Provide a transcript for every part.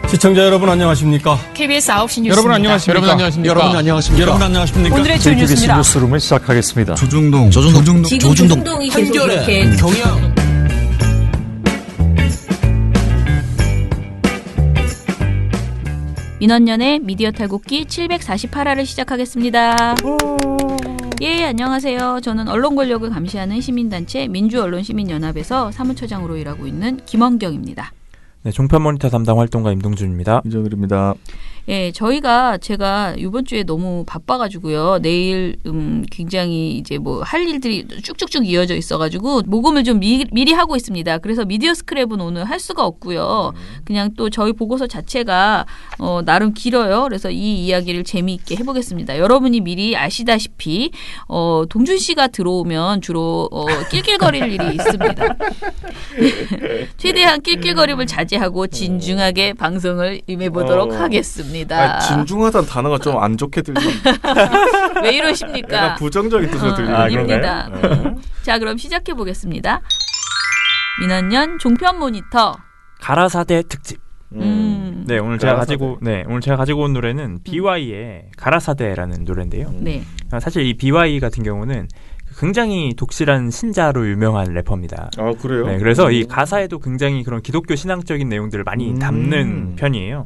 시청자 여러분 안녕하십니까? KBS 9시 뉴스. 여러분 안녕하십니까? 여러분 안녕하십니까? 여러분 안녕하십니까? 오늘의 주요 KBS 뉴스입니다. 뉴스룸을 시작하겠습니다. 조중동 지금 조중동이 계속 이렇게 경영 민원연의 미디어 탈곡기 748화를 시작하겠습니다. 예, 안녕하세요. 저는 언론 권력을 감시하는 시민단체 민주언론시민연합에서 사무처장으로 일하고 있는 김원경입니다. 네, 종편 모니터 담당 활동가 임동준입니다. 이정일입니다. 예, 제가 이번 주에 너무 바빠가지고요. 내일 굉장히 이제 뭐 할 일들이 쭉쭉쭉 이어져 있어가지고 모금을 좀 미리 하고 있습니다. 그래서 미디어 스크랩은 오늘 할 수가 없고요. 그냥 또 저희 보고서 자체가 나름 길어요. 그래서 이 이야기를 재미있게 해보겠습니다. 여러분이 미리 아시다시피 동준 씨가 들어오면 주로 낄낄거릴 일이 있습니다. 최대한 낄낄거림을 자제하고 진중하게 방송을 임해보도록 하겠습니다. 진중하다는 단어가 좀 안 좋게 들리는데. 왜 이러십니까? 약간 부정적인 뜻으로 들리는 아닙니다. 자, 그럼 시작해 보겠습니다. 민원연 종편 모니터. 가라사대 특집. 네, 오늘 제가 가지고 온 노래는 BY의 가라사대라는 노래인데요. 네. 사실 이 BY 같은 경우는 굉장히 독실한 신자로 유명한 래퍼입니다. 아, 그래요? 네, 그래서 이 가사에도 굉장히 그런 기독교 신앙적인 내용들을 많이 담는 편이에요.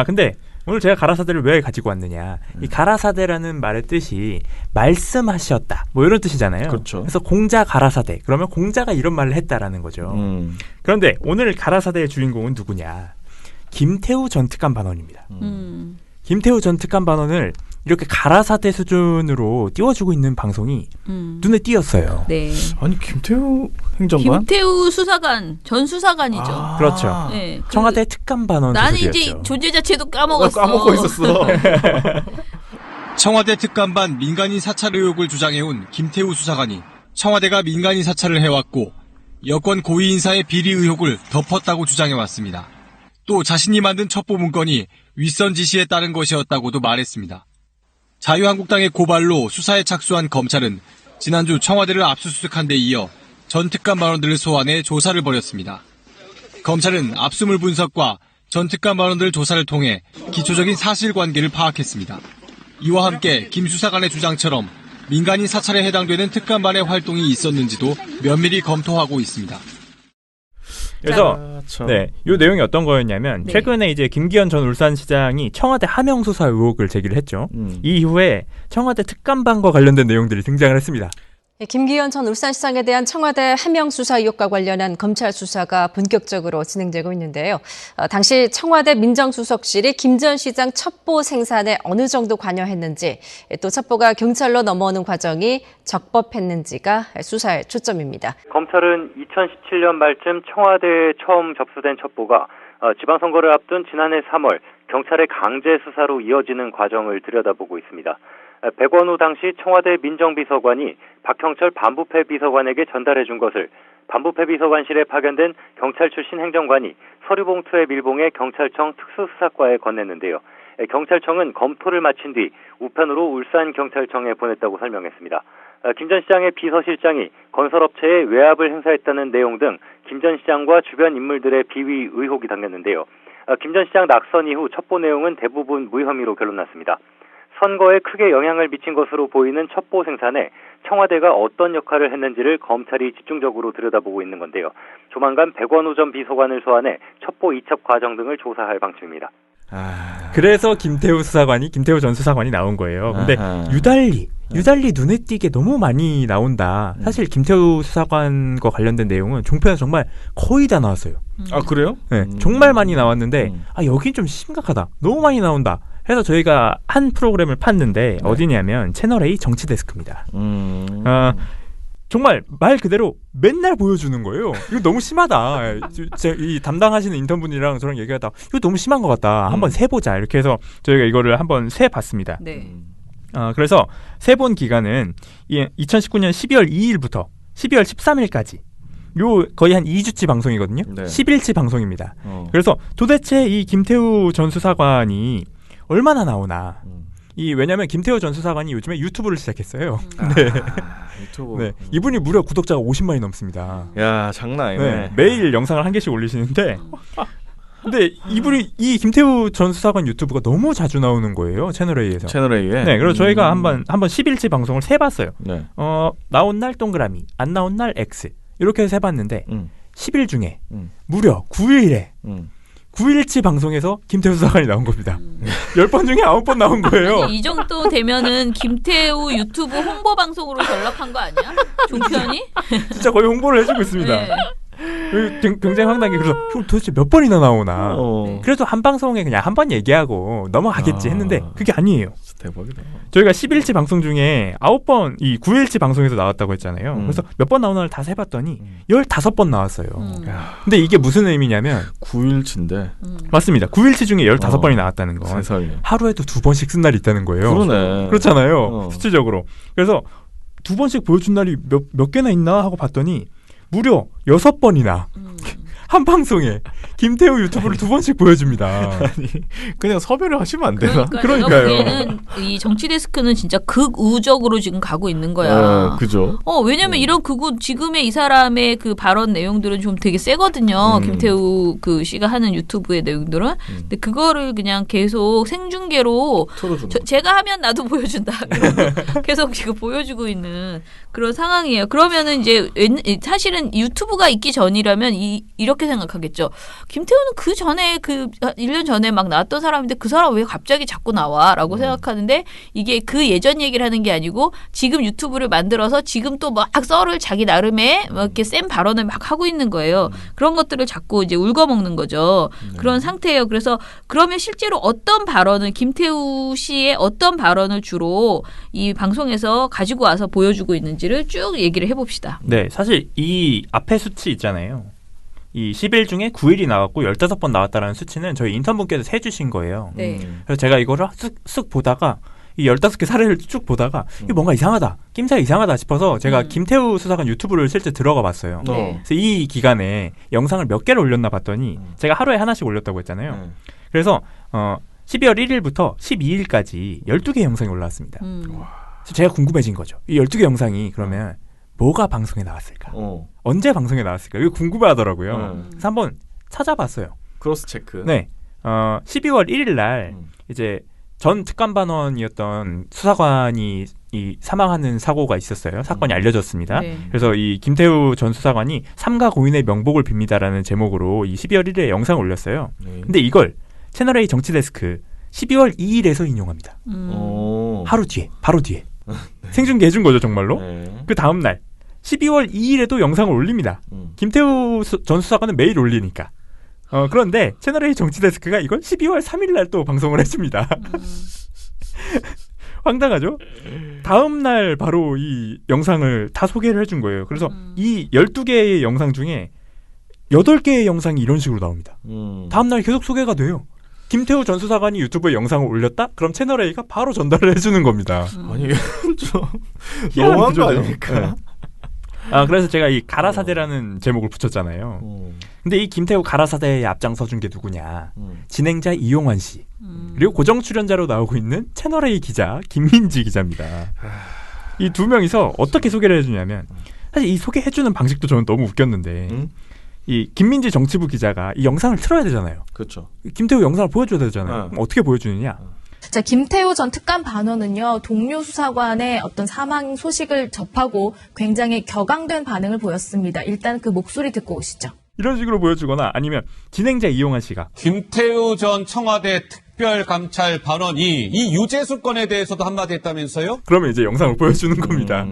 근데 오늘 제가 가라사대를 왜 가지고 왔느냐. 이 가라사대라는 말의 뜻이 말씀하셨다. 뭐 이런 뜻이잖아요. 그렇죠. 그래서 공자 가라사대. 그러면 공자가 이런 말을 했다라는 거죠. 그런데 오늘 가라사대의 주인공은 누구냐. 김태우 전 특감반원입니다. 김태우 전 특감반원을 이렇게 가라사대 수준으로 띄워주고 있는 방송이 눈에 띄었어요. 네. 아니, 김태우 행정관? 김태우 수사관, 전 수사관이죠. 그렇죠. 네. 청와대 특감반원 나는 소속이었죠. 이제 존재 자체도 까먹었어. 까먹고 있었어. 청와대 특감반 민간인 사찰 의혹을 주장해온 김태우 수사관이 청와대가 민간인 사찰을 해왔고 여권 고위 인사의 비리 의혹을 덮었다고 주장해왔습니다. 또 자신이 만든 첩보 문건이 윗선 지시에 따른 것이었다고도 말했습니다. 자유한국당의 고발로 수사에 착수한 검찰은 지난주 청와대를 압수수색한 데 이어 전 특감반원들을 소환해 조사를 벌였습니다. 검찰은 압수물 분석과 전 특감반원들 조사를 통해 기초적인 사실관계를 파악했습니다. 이와 함께 김 수사관의 주장처럼 민간인 사찰에 해당되는 특감반의 활동이 있었는지도 면밀히 검토하고 있습니다. 그래서 이 내용이 어떤 거였냐면 네. 최근에 이제 김기현 전 울산시장이 청와대 하명 수사 의혹을 제기를 했죠. 이 이후에 청와대 특감반과 관련된 내용들이 등장을 했습니다. 김기현 전 울산시장에 대한 청와대 해명 수사 의혹과 관련한 검찰 수사가 본격적으로 진행되고 있는데요. 당시 청와대 민정수석실이 김 전 시장 첩보 생산에 어느 정도 관여했는지, 또 첩보가 경찰로 넘어오는 과정이 적법했는지가 수사의 초점입니다. 검찰은 2017년 말쯤 청와대에 처음 접수된 첩보가 지방선거를 앞둔 지난해 3월 경찰의 강제 수사로 이어지는 과정을 들여다보고 있습니다. 백원우 당시 청와대 민정비서관이 박형철 반부패 비서관에게 전달해준 것을 반부패 비서관실에 파견된 경찰 출신 행정관이 서류봉투에 밀봉해 경찰청 특수수사과에 건넸는데요. 경찰청은 검토를 마친 뒤 우편으로 울산경찰청에 보냈다고 설명했습니다. 김 전 시장의 비서실장이 건설업체에 외압을 행사했다는 내용 등 김 전 시장과 주변 인물들의 비위 의혹이 담겼는데요. 김 전 시장 낙선 이후 첩보 내용은 대부분 무혐의로 결론났습니다. 선거에 크게 영향을 미친 것으로 보이는 첩보 생산에 청와대가 어떤 역할을 했는지를 검찰이 집중적으로 들여다보고 있는 건데요. 조만간 백원우 전 비서관을 소환해 첩보 이첩 과정 등을 조사할 방침입니다. 그래서 김태우 전 수사관이 나온 거예요. 근데 유달리 눈에 띄게 너무 많이 나온다. 사실 김태우 수사관과 관련된 내용은 종편에서 정말 거의 다 나왔어요. 아, 그래요? 네, 정말 많이 나왔는데 여긴 좀 심각하다. 너무 많이 나온다. 해서 저희가 한 프로그램을 팠는데 어디냐면 채널A 정치데스크입니다. 정말 말 그대로 맨날 보여주는 거예요. 이거 너무 심하다. 이 담당하시는 인턴분이랑 저랑 얘기하다 이거 너무 심한 것 같다. 한번 세보자. 이렇게 해서 저희가 이거를 한번 세봤습니다. 네. 그래서 세본 기간은 2019년 12월 2일부터 12월 13일까지 거의 한 2주치 방송이거든요. 네. 10일치 방송입니다. 그래서 도대체 이 김태우 전 수사관이 얼마나 나오나. 왜냐면 김태호 전 수사관이 요즘에 유튜브를 시작했어요. 네. 유튜브. 네. 이분이 무려 구독자가 50만이 넘습니다. 야, 장난 아니네. 네. 매일 영상을 한 개씩 올리시는데 근데 이 김태우 전 수사관 유튜브가 너무 자주 나오는 거예요. 채널A에서. 채널A에. 네, 그래서 저희가 한번 10일치 방송을 세봤어요. 네. 나온 날 동그라미, 안 나온 날 X 이렇게 해서 세봤는데 10일 중에 무려 9일에 9일치 방송에서 김태우 수사관이 나온 겁니다. 10번 중에 9번 나온 거예요. 아니, 이 정도 되면은 김태우 유튜브 홍보 방송으로 전락한 거 아니야? 종편이? 진짜 거의 홍보를 해주고 있습니다. 네. 굉장히 황당해. 그래서 형 도대체 몇 번이나 나오나. 네. 그래도 한 방송에 그냥 한 번 얘기하고 넘어가겠지 했는데 그게 아니에요. 대박이다. 저희가 10일치 방송 중에 9번 이 9일치 방송에서 나왔다고 했잖아요. 그래서 몇 번 나오나를 다 세봤더니 15번 나왔어요. 근데 이게 무슨 의미냐면 9일치인데 맞습니다. 9일치 중에 15번이 나왔다는 건 세상에. 하루에도 2번씩 쓴 날이 있다는 거예요. 그러네. 그렇잖아요. 수치적으로. 그래서 2번씩 보여준 날이 몇 개나 있나 하고 봤더니 무려 6번이나 한 방송에 김태우 유튜브를 2번씩 보여줍니다. 아니, 그냥 섭외를 하시면 안 되나? 그러니까요. 내가 보기에는 이 정치 데스크는 진짜 극우적으로 지금 가고 있는 거야. 그죠? 왜냐면 이런 극우 지금의 이 사람의 그 발언 내용들은 좀 되게 세거든요. 김태우 그 씨가 하는 유튜브의 내용들은. 근데 그거를 그냥 계속 생중계로 제가 하면 나도 보여준다. 계속 지금 보여주고 있는 그런 상황이에요. 그러면은 이제 사실은 유튜브가 있기 전이라면 이렇게 생각하겠죠. 김태우는 그 전에 1년 전에 막 나왔던 사람인데 그 사람 왜 갑자기 자꾸 나와? 라고 생각하는데 이게 그 예전 얘기를 하는 게 아니고 지금 유튜브를 만들어서 지금 또 막 썰을 자기 나름의 막 이렇게 센 발언을 막 하고 있는 거예요. 그런 것들을 자꾸 이제 울거먹는 거죠. 그런 상태예요. 그래서 그러면 실제로 어떤 발언을 김태우 씨의 어떤 발언을 주로 이 방송에서 가지고 와서 보여주고 있는지를 쭉 얘기를 해봅시다. 네, 사실 이 앞에 수치 있잖아요. 이 10일 중에 9일이 나왔고 15번 나왔다라는 수치는 저희 인턴분께서 세주신 거예요. 네. 그래서 제가 이거를 쓱 보다가 이 15개 사례를 쭉 보다가 이게 뭔가 이상하다. 낌새가 이상하다 싶어서 제가 김태우 수사관 유튜브를 실제 들어가 봤어요. 네. 그래서 이 기간에 영상을 몇 개를 올렸나 봤더니 제가 하루에 하나씩 올렸다고 했잖아요. 그래서 12월 1일부터 12일까지 12개의 영상이 올라왔습니다. 그래서 제가 궁금해진 거죠. 이 12개 영상이 그러면 뭐가 방송에 나왔을까? 언제 방송에 나왔을까? 이거 궁금해하더라고요. 그래서 한번 찾아봤어요. 크로스 체크. 네. 12월 1일 날 이제 전 특감반원이었던 수사관이 이 사망하는 사고가 있었어요. 사건이 알려졌습니다. 네. 그래서 이 김태우 전 수사관이 삼가 고인의 명복을 빕니다라는 제목으로 이 12월 1일에 영상을 올렸어요. 근데 이걸 채널A 정치데스크 12월 2일에서 인용합니다. 하루 뒤에, 바로 뒤에. 생중계 해준 거죠, 정말로. 그 다음날 12월 2일에도 영상을 올립니다. 김태우 전 수사관은 매일 올리니까. 그런데 채널A 정치데스크가 이걸 12월 3일 날 또 방송을 해줍니다. 황당하죠? 다음날 바로 이 영상을 다 소개를 해준 거예요. 그래서 이 12개의 영상 중에 8개의 영상이 이런 식으로 나옵니다. 다음날 계속 소개가 돼요. 김태우 전 수사관이 유튜브에 영상을 올렸다? 그럼 채널A가 바로 전달을 해주는 겁니다. 아니, 좀 너무한 거 아닙니까? 네. 그래서 제가 이 가라사대라는 제목을 붙였잖아요. 근데 이 김태우 가라사대에 앞장서준 게 누구냐? 진행자 이용환 씨. 그리고 고정 출연자로 나오고 있는 채널A 기자 김민지 기자입니다. 이 두 명이서 어떻게 소개를 해주냐면 사실 이 소개해주는 방식도 저는 너무 웃겼는데 이 김민지 정치부 기자가 이 영상을 틀어야 되잖아요. 그렇죠. 김태우 영상을 보여줘야 되잖아요. 그럼 어떻게 보여주느냐? 자, 김태우 전 특감 반원은요, 동료 수사관의 어떤 사망 소식을 접하고 굉장히 격앙된 반응을 보였습니다. 일단 그 목소리 듣고 오시죠. 이런 식으로 보여주거나 아니면 진행자 이용환 씨가 김태우 전 청와대 특별감찰 반원이 이 유재수 건에 대해서도 한마디 했다면서요? 그러면 이제 영상을 보여주는 겁니다.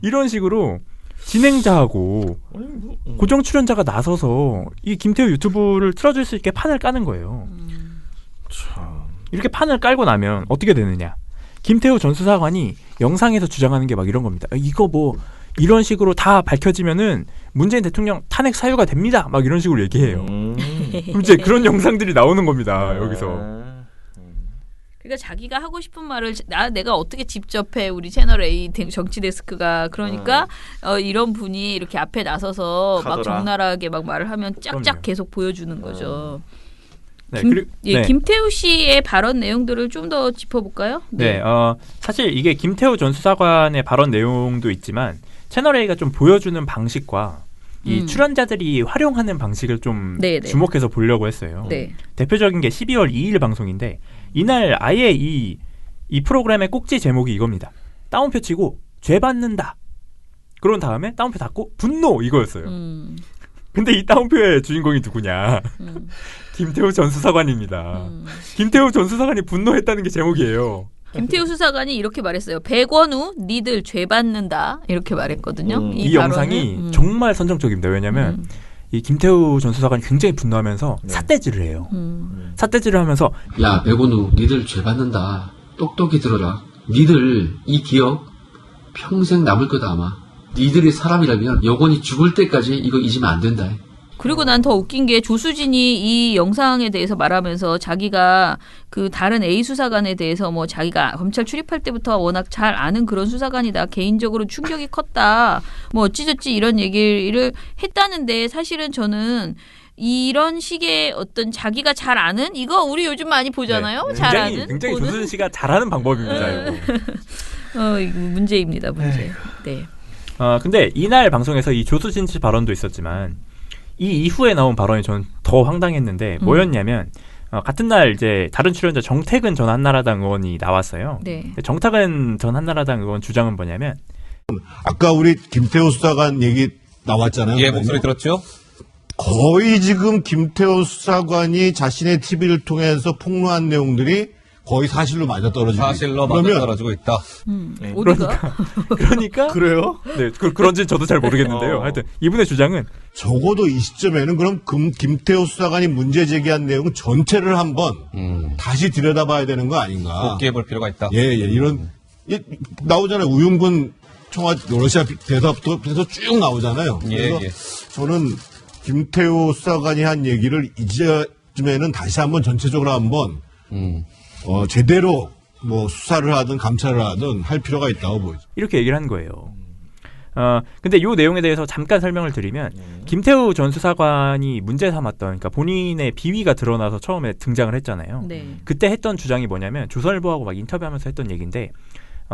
이런 식으로 진행자하고 고정 출연자가 나서서 이 김태우 유튜브를 틀어줄 수 있게 판을 까는 거예요. 이렇게 판을 깔고 나면 어떻게 되느냐? 김태우 전 수사관이 영상에서 주장하는 게 막 이런 겁니다. 이거 뭐 이런 식으로 다 밝혀지면은 문재인 대통령 탄핵 사유가 됩니다. 막 이런 식으로 얘기해요. 이제 그런 영상들이 나오는 겁니다. 여기서. 그러니까 자기가 하고 싶은 말을 내가 어떻게 직접 해 우리 채널A 정치데스크가 그러니까 이런 분이 이렇게 앞에 나서서 가더라. 막 적나라하게 막 말을 하면 짝짝 그럼요. 계속 보여주는 거죠. 네, 그리고 네. 김태우 씨의 발언 내용들을 좀 더 짚어볼까요? 네, 사실 이게 김태우 전 수사관의 발언 내용도 있지만 채널A가 좀 보여주는 방식과 이 출연자들이 활용하는 방식을 좀 네네. 주목해서 보려고 했어요. 네. 대표적인 게 12월 2일 방송인데 이날 아예 이 프로그램의 꼭지 제목이 이겁니다. 따옴표 치고 죄 받는다. 그런 다음에 따옴표 닫고 분노 이거였어요. 근데 이 따옴표의 주인공이 누구냐? 김태우 전 수사관입니다. 김태우 전 수사관이 분노했다는 게 제목이에요. 김태우 수사관이 이렇게 말했어요. 백원우 니들 죄 받는다 이렇게 말했거든요. 이 영상이 정말 선정적입니다. 왜냐하면 이 김태우 전 수사관이 굉장히 분노하면서 삿대질을 해요. 삿대질을 하면서 야 백원우 니들 죄 받는다. 똑똑히 들어라. 니들 이 기억 평생 남을 거다 아마. 니들이 사람이라면 영원히 죽을 때까지 이거 잊으면 안 된다. 그리고 난 더 웃긴 게 조수진이 이 영상에 대해서 말하면서 자기가 그 다른 A 수사관에 대해서 뭐 자기가 검찰 출입할 때부터 워낙 잘 아는 그런 수사관이다. 개인적으로 충격이 컸다. 뭐 어찌저찌 이런 얘기를 했다는데 사실은 저는 이런 식의 어떤 자기가 잘 아는 이거 우리 요즘 많이 보잖아요. 네. 잘 아는 굉장히 조수진 씨가 잘하는 방법입니다. 이거 문제입니다. 문제. 네. 근데 이날 방송에서 이 조수진 씨 발언도 있었지만 이 이후에 나온 발언이 저는 더 황당했는데 뭐였냐면 같은 날 이제 다른 출연자 정태근 전 한나라당 의원이 나왔어요. 네. 정태근 전 한나라당 의원 주장은 뭐냐면 아까 우리 김태우 수사관 얘기 나왔잖아요. 예, 목소리 들었죠? 거의 지금 김태우 수사관이 자신의 TV를 통해서 폭로한 내용들이 거의 사실로 맞아떨어지고 사실로 맞아떨어지고 있다. 어디가? 그러니까 그래요? 네, 그런지 저도 잘 모르겠는데요. 하여튼 이분의 주장은 적어도 이 시점에는 그럼 김태우 수사관이 문제 제기한 내용 전체를 한번 다시 들여다봐야 되는 거 아닌가? 복귀해볼 필요가 있다. 예, 이런 나오잖아요. 우윤근 청와 러시아 대사부터 해서 쭉 나오잖아요. 그래서 저는 김태우 수사관이 한 얘기를 이제쯤에는 다시 한번 전체적으로 한번 제대로 뭐 수사를 하든 감찰을 하든 할 필요가 있다고 보이죠. 이렇게 얘기를 한 거예요. 근데 이 내용에 대해서 잠깐 설명을 드리면 김태우 전 수사관이 문제 삼았던 그러니까 본인의 비위가 드러나서 처음에 등장을 했잖아요. 네. 그때 했던 주장이 뭐냐면 조선일보하고 막 인터뷰하면서 했던 얘기인데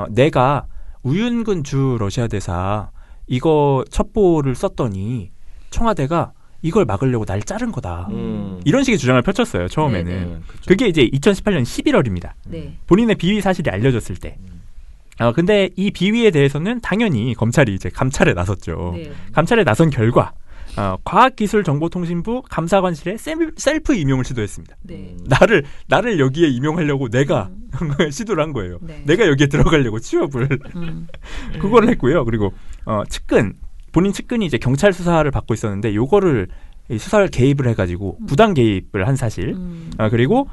내가 우윤근 주 러시아 대사 이거 첩보를 썼더니 청와대가 이걸 막으려고 날 자른 거다. 이런 식의 주장을 펼쳤어요. 처음에는. 네네. 그렇죠. 그게 이제 2018년 11월입니다. 네. 본인의 비위 사실이 알려졌을 때. 근데 이 비위에 대해서는 당연히 검찰이 이제 감찰에 나섰죠. 네. 감찰에 나선 결과 과학기술정보통신부 감사관실에 셀프 임용을 시도했습니다. 네. 나를 여기에 임용하려고 내가 시도를 한 거예요. 네. 내가 여기에 들어가려고 취업을 그거를 했고요. 그리고 본인 측근이 이제 경찰 수사를 받고 있었는데 요거를 수사를 개입을 해가지고 부당 개입을 한 사실. 그리고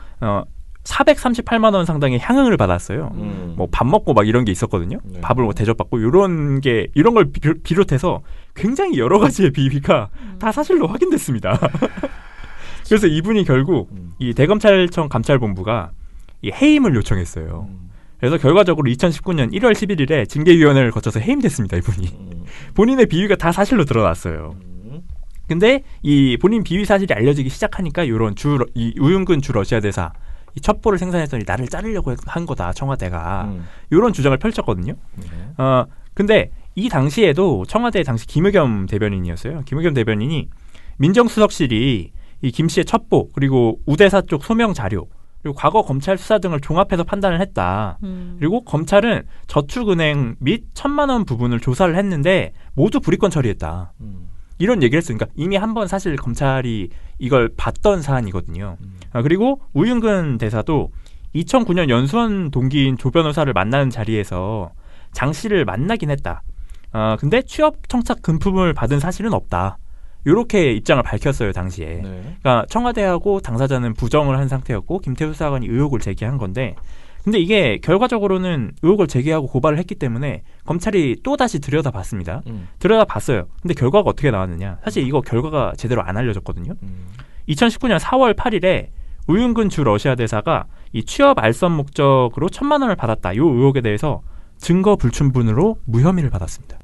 438만 원 상당의 향응을 받았어요. 뭐 밥 먹고 막 이런 게 있었거든요. 네. 밥을 뭐 대접받고 이런 걸 비롯해서 굉장히 여러 가지의 비위가 다 사실로 확인됐습니다. 그래서 이분이 결국 이 대검찰청 감찰본부가 이 해임을 요청했어요. 그래서 결과적으로 2019년 1월 11일에 징계위원회를 거쳐서 해임됐습니다. 이분이. 본인의 비위가 다 사실로 드러났어요. 근데 이 본인 비위 사실이 알려지기 시작하니까 이런 이 우윤근 주 러시아 대사 이 첩보를 생산했더니 나를 자르려고 한 거다 청와대가 이런 주장을 펼쳤거든요. 근데 이 당시에도 청와대 당시 김의겸 대변인이었어요. 김의겸 대변인이 민정수석실이 이 김 씨의 첩보 그리고 우대사 쪽 소명 자료 그리고 과거 검찰 수사 등을 종합해서 판단을 했다. 그리고 검찰은 저축은행 및 1,000만 원 부분을 조사를 했는데 모두 불이권 처리했다. 이런 얘기를 했어요. 그러니까 이미 한번 사실 검찰이 이걸 봤던 사안이거든요. 그리고 우윤근 대사도 2009년 연수원 동기인 조 변호사를 만나는 자리에서 장 씨를 만나긴 했다. 근데 취업 청탁 금품을 받은 사실은 없다. 이렇게 입장을 밝혔어요, 당시에. 네. 그러니까 청와대하고 당사자는 부정을 한 상태였고 김태우 수사관이 의혹을 제기한 건데 근데 이게 결과적으로는 의혹을 제기하고 고발을 했기 때문에 검찰이 또다시 들여다봤습니다. 들여다봤어요. 근데 결과가 어떻게 나왔느냐. 사실 이거 결과가 제대로 안 알려졌거든요. 2019년 4월 8일에 우윤근 주 러시아 대사가 이 취업 알선 목적으로 1,000만 원을 받았다. 이 의혹에 대해서 증거 불충분으로 무혐의를 받았습니다.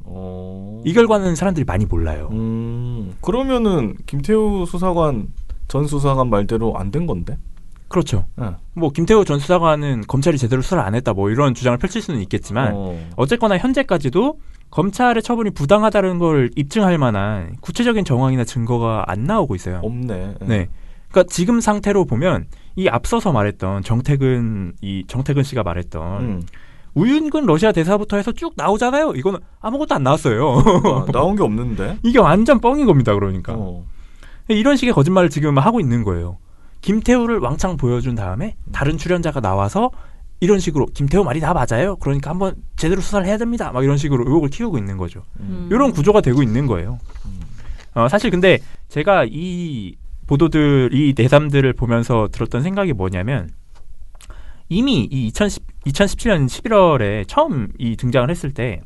이 결과는 사람들이 많이 몰라요. 그러면은 김태우 수사관 전 수사관 말대로 안 된 건데? 그렇죠. 뭐 김태우 전 수사관은 검찰이 제대로 수사를 안 했다 뭐 이런 주장을 펼칠 수는 있겠지만 어쨌거나 현재까지도 검찰의 처분이 부당하다는 걸 입증할 만한 구체적인 정황이나 증거가 안 나오고 있어요. 없네. 네. 그러니까 지금 상태로 보면 이 앞서서 말했던 정태근 씨가 말했던 우윤근 러시아 대사부터 해서 쭉 나오잖아요. 이거는 아무것도 안 나왔어요. 나온 게 없는데. 이게 완전 뻥인 겁니다. 그러니까 이런 식의 거짓말을 지금 하고 있는 거예요. 김태우를 왕창 보여준 다음에 다른 출연자가 나와서 이런 식으로 김태우 말이 다 맞아요. 그러니까 한번 제대로 수사를 해야 됩니다. 막 이런 식으로 의혹을 키우고 있는 거죠. 이런 구조가 되고 있는 거예요. 사실 근데 제가 이 보도들, 이 내담들을 보면서 들었던 생각이 뭐냐면 이미 이 2017년 11월에 처음 이 등장을 했을 때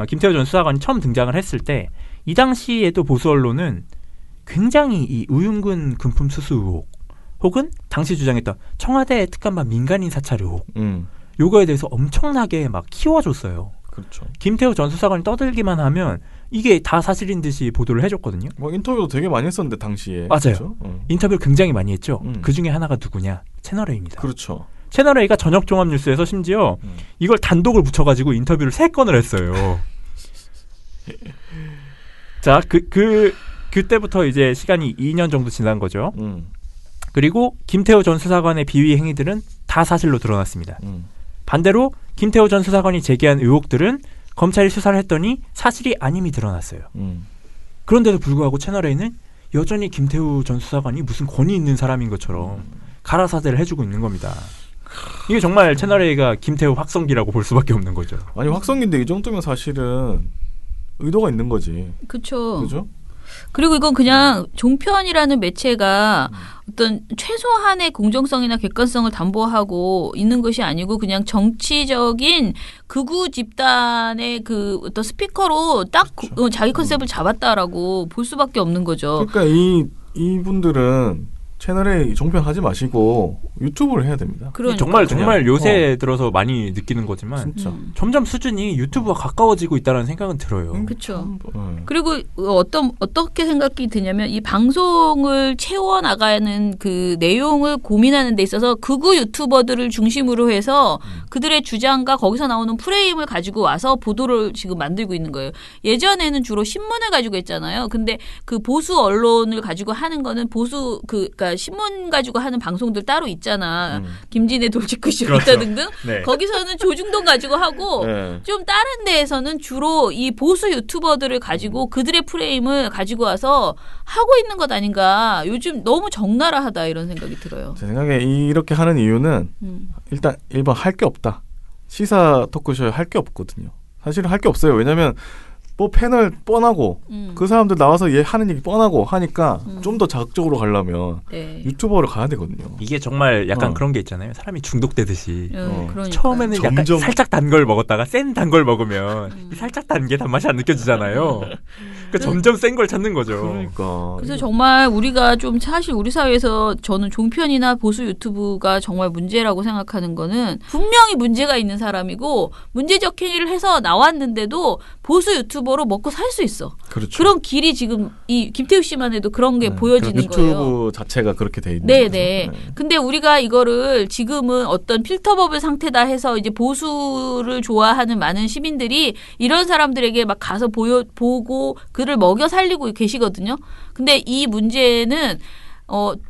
김태우 전 수사관이 처음 등장을 했을 때 이 당시에도 보수 언론은 굉장히 이 우윤근 금품 수수 의혹 혹은 당시 주장했던 청와대 특감반 민간인 사찰 의혹 요거에 대해서 엄청나게 막 키워줬어요. 그렇죠. 김태우 전 수사관이 떠들기만 하면 이게 다 사실인 듯이 보도를 해줬거든요. 뭐 인터뷰도 되게 많이 했었는데 당시에. 맞아요. 그렇죠? 인터뷰를 굉장히 많이 했죠. 그 중에 하나가 누구냐? 채널A입니다. 그렇죠. 채널A가 저녁 종합뉴스에서 심지어 이걸 단독을 붙여가지고 인터뷰를 3건을 했어요. 자, 그때부터 이제 시간이 2년 정도 지난 거죠. 그리고 김태우 전 수사관의 비위 행위들은 다 사실로 드러났습니다. 반대로 김태우 전 수사관이 제기한 의혹들은 검찰이 수사를 했더니 사실이 아님이 드러났어요. 그런데도 불구하고 채널A는 여전히 김태우 전 수사관이 무슨 권위 있는 사람인 것처럼 가라사대를 해주고 있는 겁니다. 이게 정말 채널A가 김태우 확성기라고 볼 수밖에 없는 거죠. 아니 확성기인데 이 정도면 사실은 의도가 있는 거지. 그렇죠. 그죠? 그리고 이건 그냥 종편이라는 매체가 어떤 최소한의 공정성이나 객관성을 담보하고 있는 것이 아니고 그냥 정치적인 극우 집단의 그 어떤 스피커로 딱 자기 컨셉을 잡았다라고 볼 수밖에 없는 거죠. 그러니까 이분들은 채널에 종편 하지 마시고 유튜브를 해야 됩니다. 정말 요새 들어서 많이 느끼는 거지만 진짜. 점점 수준이 유튜브와 가까워지고 있다는 생각은 들어요. 그렇죠. 그리고 어떻게 생각이 드냐면 이 방송을 채워나가는 그 내용을 고민하는 데 있어서 극우 유튜버들을 중심으로 해서 그들의 주장과 거기서 나오는 프레임을 가지고 와서 보도를 지금 만들고 있는 거예요. 예전에는 주로 신문을 가지고 했잖아요. 근데 그 보수 언론을 가지고 하는 거는 그러니까 신문 가지고 하는 방송들 따로 있잖아. 김진애 돌직구쇼 그렇죠. 있다 등등. 네. 거기서는 조중동 가지고 하고 네. 좀 다른 데에서는 주로 이 보수 유튜버들을 가지고 그들의 프레임을 가지고 와서 하고 있는 것 아닌가. 요즘 너무 적나라하다 이런 생각이 들어요. 제 생각에 이렇게 하는 이유는 일단 할 게 없다. 시사 토크쇼에 할 게 없거든요. 사실은 할 게 없어요. 왜냐하면 뭐 패널 뻔하고 그 사람들 나와서 하는 얘기 뻔하고 하니까 좀 더 자극적으로 가려면 유튜버를 가야 되거든요. 이게 정말 약간 그런 게 있잖아요. 사람이 중독되듯이 그러니까요. 처음에는 약간 살짝 단 걸 먹었다가 센 단 걸 먹으면 살짝 단 게 단맛이 안 느껴지잖아요. 그러니까 점점 센 걸 찾는 거죠. 그러니까. 그래서 정말 우리가 좀 사실 우리 사회에서 저는 종편이나 보수 유튜브가 정말 문제라고 생각하는 거는 분명히 문제가 있는 사람이고 문제적 행위를 해서 나왔는데도 보수 유튜버로 먹고 살 수 있어. 그렇죠. 그런 길이 지금 이 김태우 씨만 해도 그런 게 보여지는 유튜브 거예요. 유튜브 자체가 그렇게 돼 있는 네네. 근데 우리가 이거를 지금은 어떤 필터버블 상태다 해서 이제 보수를 좋아하는 많은 시민들이 이런 사람들에게 막 가서 보고 그를 먹여 살리고 계시거든요. 근데 이 문제는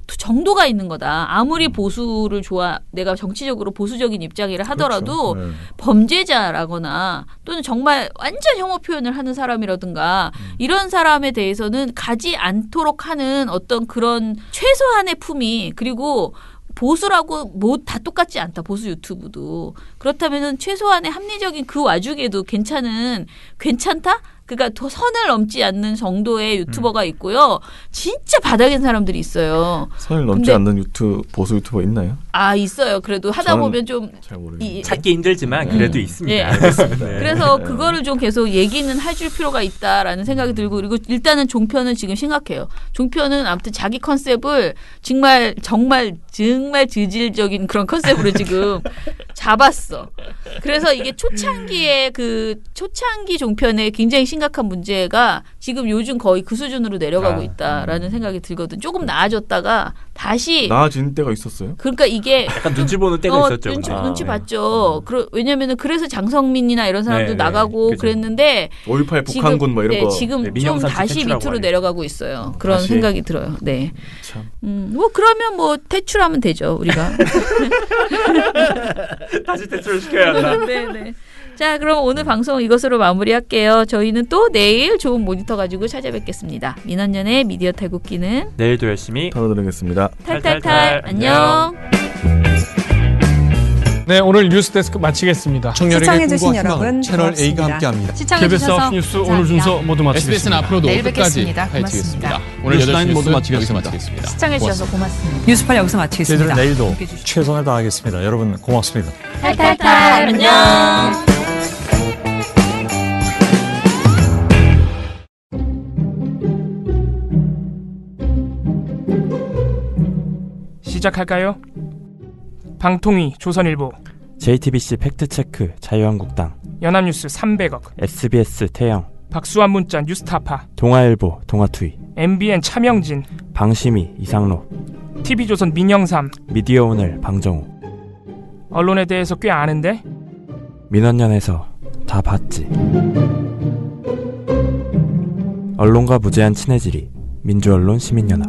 정도가 있는 거다. 아무리 보수를 내가 정치적으로 보수적인 입장이라 하더라도 그렇죠. 범죄자라거나 또는 정말 완전 혐오 표현을 하는 사람이라든가 이런 사람에 대해서는 가지 않도록 하는 어떤 그런 최소한의 품위 그리고 보수라고 뭐 다 똑같지 않다. 보수 유튜브도. 그렇다면은 최소한의 합리적인 그 와중에도 괜찮다? 그러니까 더 선을 넘지 않는 정도의 유튜버가 있고요. 진짜 바닥인 사람들이 있어요. 선을 넘지 않는 보수 유튜버 있나요? 있어요. 그래도 하다 보면 좀 찾기 힘들지만 그래도 있습니다. 네, 알겠습니다. 그래서 그거를 좀 계속 얘기는 해줄 필요가 있다라는 생각이 들고 그리고 일단은 종편은 지금 심각해요. 종편은 아무튼 자기 컨셉을 정말 저질적인 그런 컨셉으로 지금 잡았어. 그래서 이게 초창기 종편에 굉장히 심각한 문제가 지금 요즘 거의 그 수준으로 내려가고 있다라는 생각이 들거든. 조금 나아졌다가 다시 나아지는 때가 있었어요? 그러니까 이게 약간 눈치 보는 때가 있었죠. 눈치 봤죠. 왜냐면은 그래서 장성민이나 이런 사람들 나가고 그죠. 그랬는데 5.18 북한군 뭐 이런 거. 지금 좀 다시 밑으로 내려가고 있어요. 그런 다시? 생각이 들어요. 네. 참. 뭐 그러면 뭐 퇴출하면 되죠, 우리가. 다시 대출을 시켜야 한다. 네. 자, 그럼 오늘 방송 이것으로 마무리할게요. 저희는 또 내일 좋은 모니터 가지고 찾아뵙겠습니다. 민원연의 미디어 탈곡기는 내일도 열심히 털어드리겠습니다. 탈탈탈. 안녕. 네, 오늘 뉴스데스크 마치겠습니다. 청년에게 꿈과 희망을 채널 A가 함께합니다. KBS 9시 뉴스 오늘 순서 모두 마치겠습니다. SBS는 앞으로도 내일 끝까지 뵙겠습니다. 파헤치겠습니다. 고맙습니다. 오늘 8시 모두 뉴스 마치겠습니다. 여기서 마치겠습니다. 시청해주셔서 고맙습니다. 뉴스팔 여기서 마치겠습니다. 저희들은 내일도 최선을 다하겠습니다. 여러분 고맙습니다. 탈탈탈. 안녕. 시작할까요? 방통위 조선일보, JTBC 팩트체크 자유한국당, 연합뉴스 300억, SBS 태영, 박수환 문자 뉴스타파, 동아일보 동아투이, MBN 차명진, 방심이 이상로, TV조선 민영삼. 미디어오늘 방정우. 언론에 대해서 꽤 아는데? 민원연에서 다 봤지. 언론과 무제한 친해지리 민주언론 시민연합.